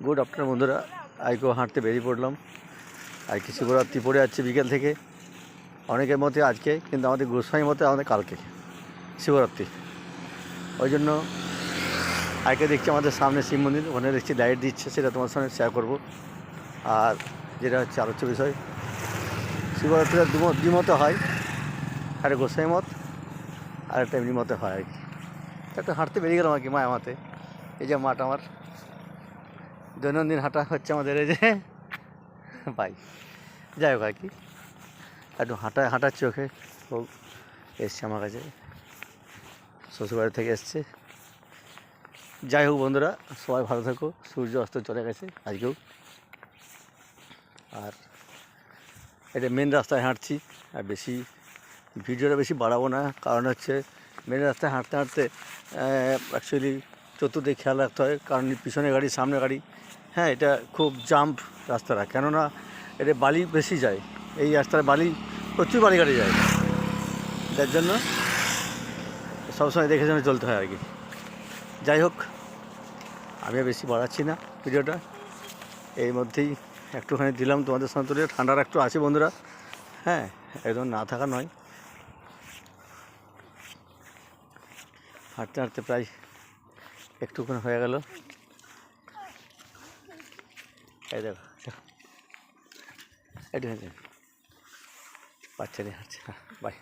Good afternoon বন্ধুরা, আজকেও হাঁটতে বেরিয়ে পড়লাম। আর কি শিবরাত্রি পড়ে যাচ্ছে বিকেল থেকে, অনেকের মতে আজকে, কিন্তু আমাদের গোস্বামীর মতে আমাদের কালকে শিবরাত্রি। ওই জন্য আজকে দেখছি আমাদের সামনে শিব মন্দির, ওখানে দেখছি লাইট দিচ্ছে, সেটা তোমার সঙ্গে শেয়ার করবো। আর যেটা হচ্ছে আলোচ্য বিষয়, শিবরাত্রিটা দ্বিমতে হয়, একটা গোস্বামী মত আর একটা এমনি মতে হয় আর কি। একটা হাঁটতে বেরিয়ে গেলাম আর কি মায়ামাতে। এই যে মাঠ, আমার দৈনন্দিন হাঁটা হচ্ছে আমাদের এই যে বাই। যাই হোক আর কি, একটু হাঁটার চোখে ও এসছে আমার কাছে, শ্বশুরবাড়ি থেকে এসছে। যাই হোক বন্ধুরা, সবাই ভালো থাকো। সূর্য অস্ত চলে গেছে আজকেও। আর এটা মেন রাস্তায় হাঁটছি, আর বেশি ভিডিওটা বেশি বাড়াবো না, কারণ হচ্ছে মেন রাস্তায় হাঁটতে হাঁটতে অ্যাকচুয়ালি চতুর্দিকে খেয়াল রাখতে হয়, কারণ পিছনে গাড়ি সামনে গাড়ি। হ্যাঁ, এটা খুব জাম্প রাস্তাটা, কেননা এটা বালি বেশি যায়, এই রাস্তায় বালি প্রচুর বালি গাড়ি যায়, যার জন্য সবসময় দেখে শুনে চলতে হয় আর কি। যাই হোক, আমি বেশি বাড়াচ্ছি না ভিডিওটা, এর মধ্যেই একটুখানি দিলাম তোমাদের সঙ্গে তুলে। ঠান্ডাটা একটু আছে বন্ধুরা, হ্যাঁ, একদম না থাকা নয়। হাঁটতে হাঁটতে প্রায় একটুখানি হয়ে গেল। এই দেখো, একটুখানি বাচ্চা নিয়ে হাঁটছে। বাই।